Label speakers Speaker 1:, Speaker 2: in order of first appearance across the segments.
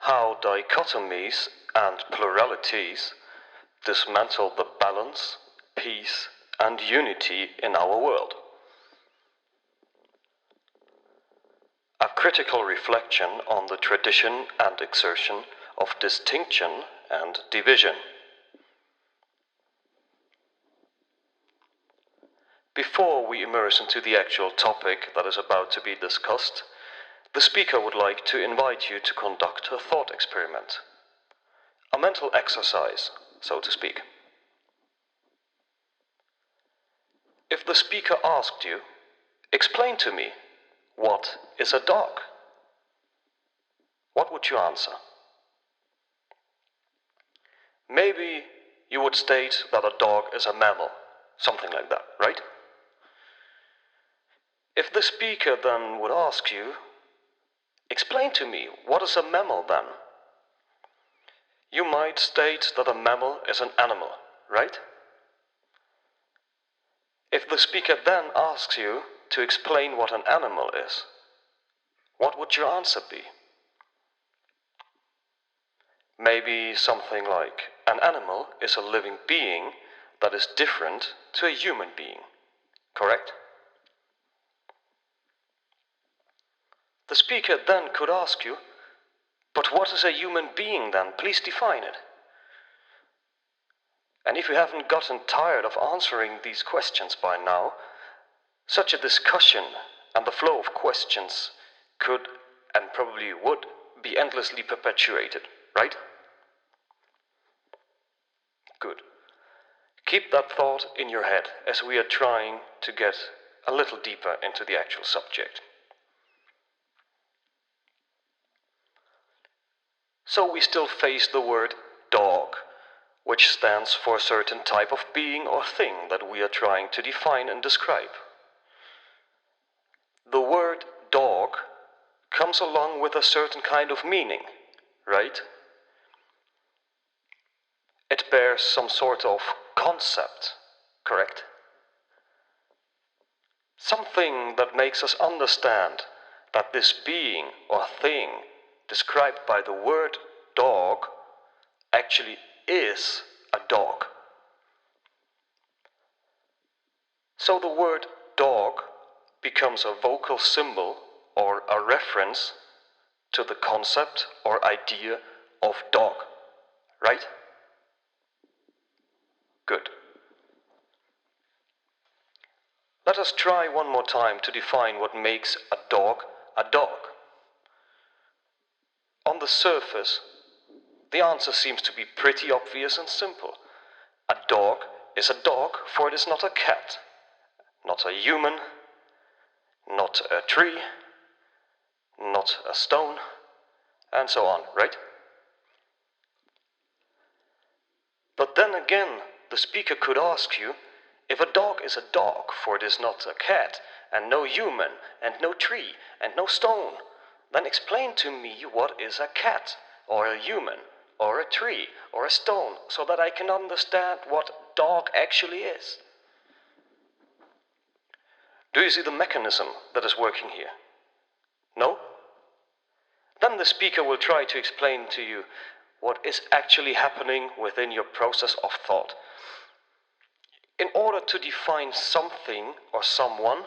Speaker 1: how dichotomies and pluralities dismantle the balance, peace, and unity in our world. A critical reflection on the tradition and exertion of distinction and division. Before we immerse into the actual topic that is about to be discussed, the speaker would like to invite you to conduct a thought experiment. A mental exercise, so to speak. If the speaker asked you, "Explain to me, what is a dog?" what would you answer? Maybe you would state that a dog is a mammal, something like that, right? If the speaker then would ask you, "Explain to me, what is a mammal then?" you might state that a mammal is an animal, right? If the speaker then asks you to explain what an animal is, what would your answer be? Maybe something like, an animal is a living being that is different to a human being, correct? The speaker then could ask you, "But what is a human being then? Please define it." And if you haven't gotten tired of answering these questions by now, such a discussion and the flow of questions could and probably would be endlessly perpetuated, right? Good. Keep that thought in your head as we are trying to get a little deeper into the actual subject. So we still face the word dog, which stands for a certain type of being or thing that we are trying to define and describe. The word dog comes along with a certain kind of meaning, right? It bears some sort of concept, correct? Something that makes us understand that this being or thing described by the word dog actually is a dog. So the word dog becomes a vocal symbol or a reference to the concept or idea of dog, right? Good. Let us try one more time to define what makes a dog a dog. On the surface, the answer seems to be pretty obvious and simple. A dog is a dog, for it is not a cat, not a human, not a tree, not a stone, and so on, right? But then again, the speaker could ask you, if a dog is a dog, for it is not a cat, and no human, and no tree, and no stone, then explain to me what is a cat, or a human, or a tree, or a stone, so that I can understand what dog actually is. Do you see the mechanism that is working here? No? Then the speaker will try to explain to you what is actually happening within your process of thought. In order to define something or someone,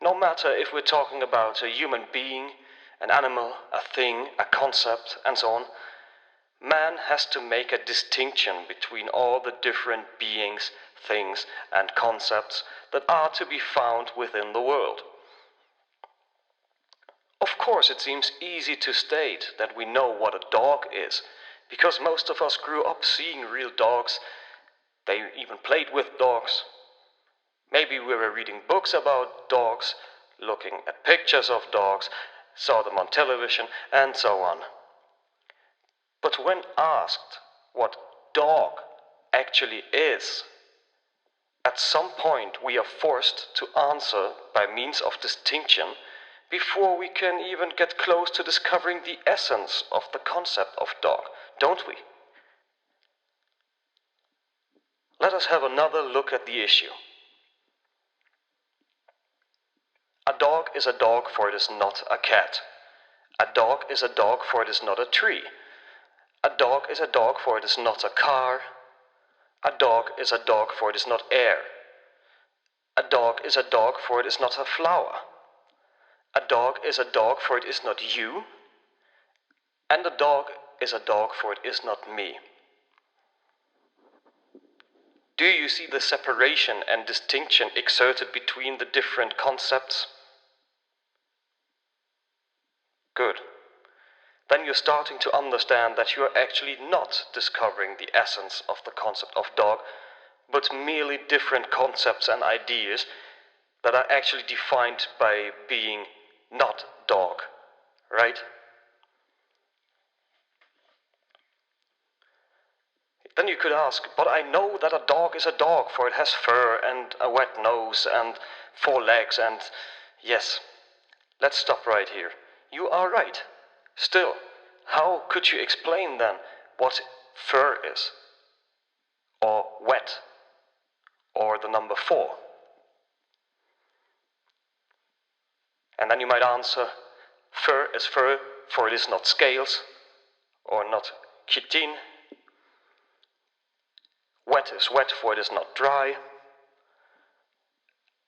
Speaker 1: no matter if we're talking about a human being, an animal, a thing, a concept, and so on, man has to make a distinction between all the different beings, things, and concepts that are to be found within the world. Of course, it seems easy to state that we know what a dog is, because most of us grew up seeing real dogs. They even played with dogs. Maybe we were reading books about dogs, looking at pictures of dogs, saw them on television, and so on. But when asked what dog actually is, at some point we are forced to answer by means of distinction before we can even get close to discovering the essence of the concept of dog, don't we? Let us have another look at the issue. A dog is a dog, for it is not a cat. A dog is a dog, for it is not a tree. A dog is a dog, for it is not a car. A dog is a dog, for it is not air. A dog is a dog, for it is not a flower. A dog is a dog, for it is not you. And a dog is a dog, for it is not me. Do you see the separation and distinction exerted between the different concepts? Good. Then you're starting to understand that you are actually not discovering the essence of the concept of dog, but merely different concepts and ideas that are actually defined by being not dog, right? Then you could ask, but I know that a dog is a dog, for it has fur and a wet nose and 4 legs and... Yes, let's stop right here. You are right. Still, how could you explain then what fur is? Or wet? Or the number 4? And then you might answer, fur is fur, for it is not scales, or not chitin. Wet is wet, for it is not dry.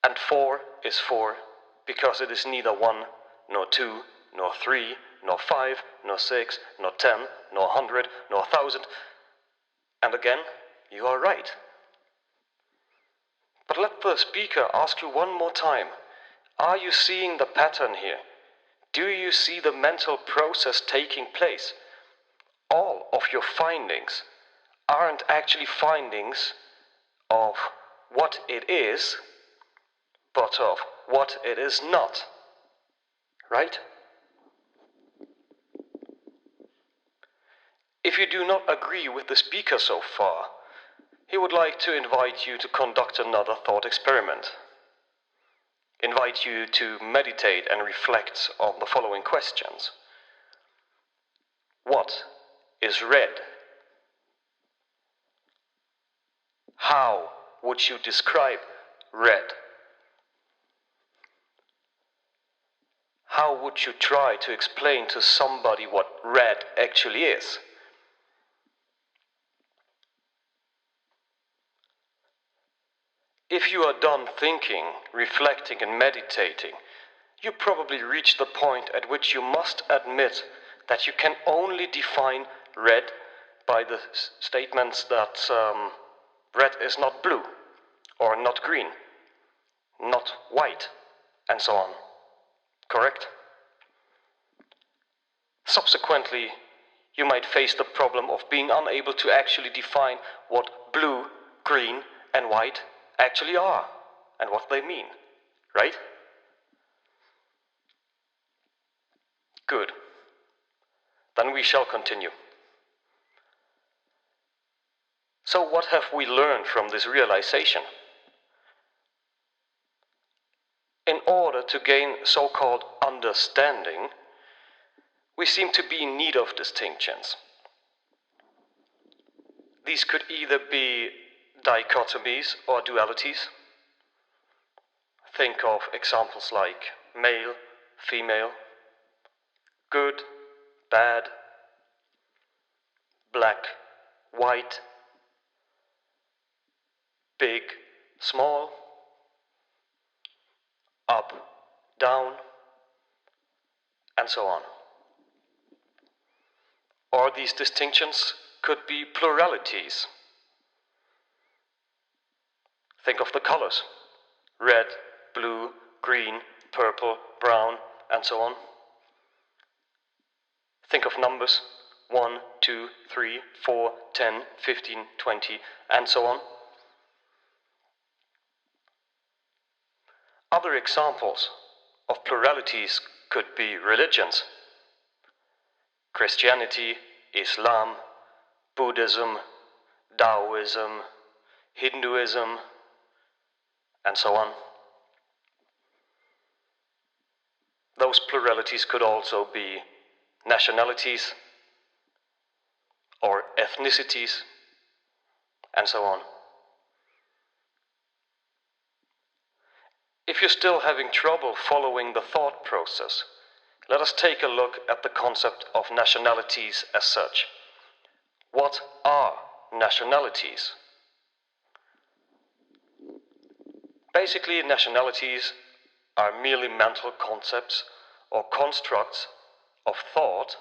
Speaker 1: And 4 is 4, because it is neither 1, nor 2, nor 3, nor 5, nor 6, nor 10, nor 100, nor 1,000. And again, you are right. But let the speaker ask you one more time. Are you seeing the pattern here? Do you see the mental process taking place? All of your findings aren't actually findings of what it is, but of what it is not. Right? If you do not agree with the speaker so far, he would like to invite you to conduct another thought experiment. Invite you to meditate and reflect on the following questions. What is red? How would you describe red? How would you try to explain to somebody what red actually is? If you are done thinking, reflecting and meditating, you probably reach the point at which you must admit that you can only define red by the statements that red is not blue, or not green, not white, and so on. Correct? Subsequently, you might face the problem of being unable to actually define what blue, green, and white actually are, and what they mean, right? Good. Then we shall continue. So what have we learned from this realization? In order to gain so-called understanding, we seem to be in need of distinctions. These could either be dichotomies or dualities. Think of examples like male, female, good, bad, black, white, big, small, up, down, and so on. Or these distinctions could be pluralities. Think of the colors: red, blue, green, purple, brown, and so on. Think of numbers: 1, 2, 3, 4, 10, 15, 20, and so on. Other examples of pluralities could be religions: Christianity, Islam, Buddhism, Taoism, Hinduism, and so on. Those pluralities could also be nationalities or ethnicities, and so on. If you're still having trouble following the thought process, let us take a look at the concept of nationalities as such. What are nationalities? Basically, nationalities are merely mental concepts or constructs of thought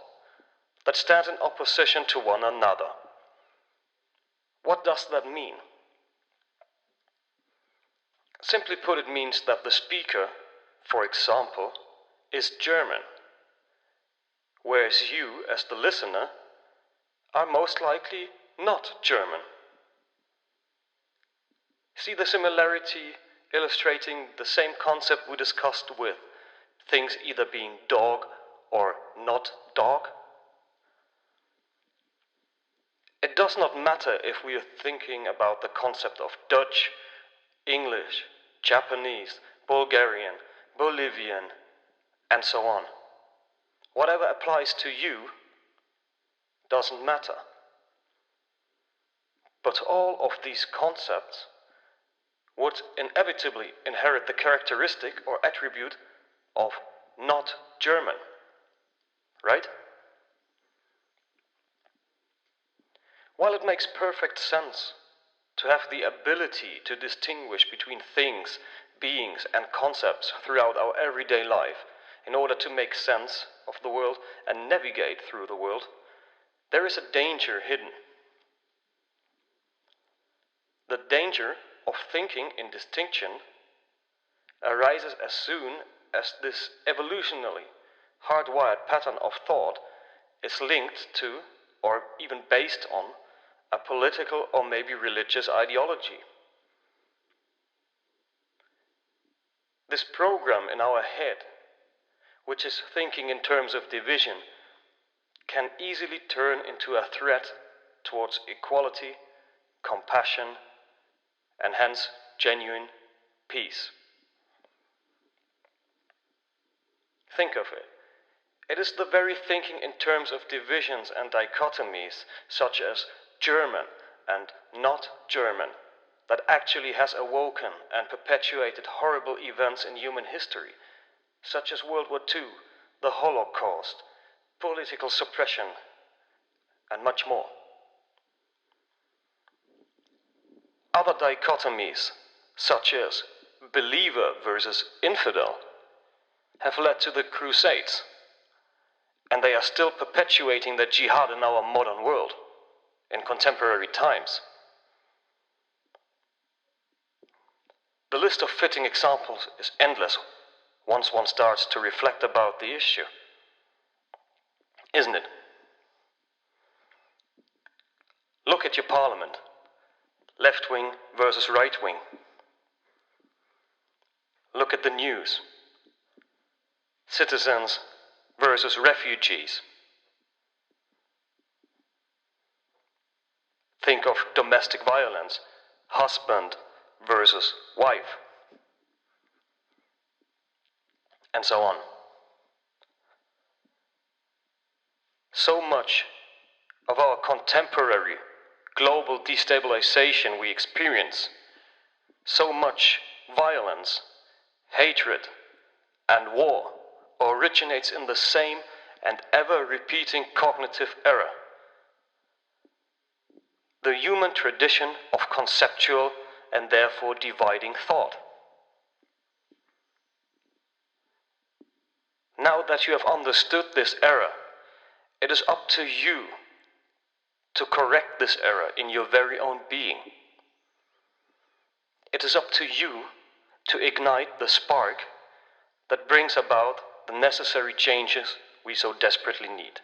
Speaker 1: that stand in opposition to one another. What does that mean? Simply put, it means that the speaker, for example, is German, whereas you, as the listener, are most likely not German. See the similarity illustrating the same concept we discussed with things either being dog or not dog? It does not matter if we are thinking about the concept of Dutch, English, Japanese, Bulgarian, Bolivian, and so on. Whatever applies to you doesn't matter. But all of these concepts would inevitably inherit the characteristic or attribute of not German, right? While it makes perfect sense to have the ability to distinguish between things, beings, and concepts throughout our everyday life in order to make sense of the world and navigate through the world, there is a danger hidden. The danger of thinking in distinction arises as soon as this evolutionally hardwired pattern of thought is linked to, or even based on, a political or maybe religious ideology. This program in our head, which is thinking in terms of division, can easily turn into a threat towards equality, compassion, and hence genuine peace. Think of it. It is the very thinking in terms of divisions and dichotomies, such as German and not German, that actually has awoken and perpetuated horrible events in human history, such as World War II, the Holocaust, political suppression, and much more. Other dichotomies, such as believer versus infidel, have led to the Crusades, and they are still perpetuating the jihad in our modern world, in contemporary times. The list of fitting examples is endless once one starts to reflect about the issue, isn't it? Look at your parliament, left wing versus right wing. Look at the news, citizens versus refugees. Think of domestic violence, husband versus wife, and so on. So much of our contemporary global destabilization we experience, so much violence, hatred, and war originates in the same and ever-repeating cognitive error. The human tradition of conceptual and therefore dividing thought. Now that you have understood this error, it is up to you to correct this error in your very own being. It is up to you to ignite the spark that brings about the necessary changes we so desperately need.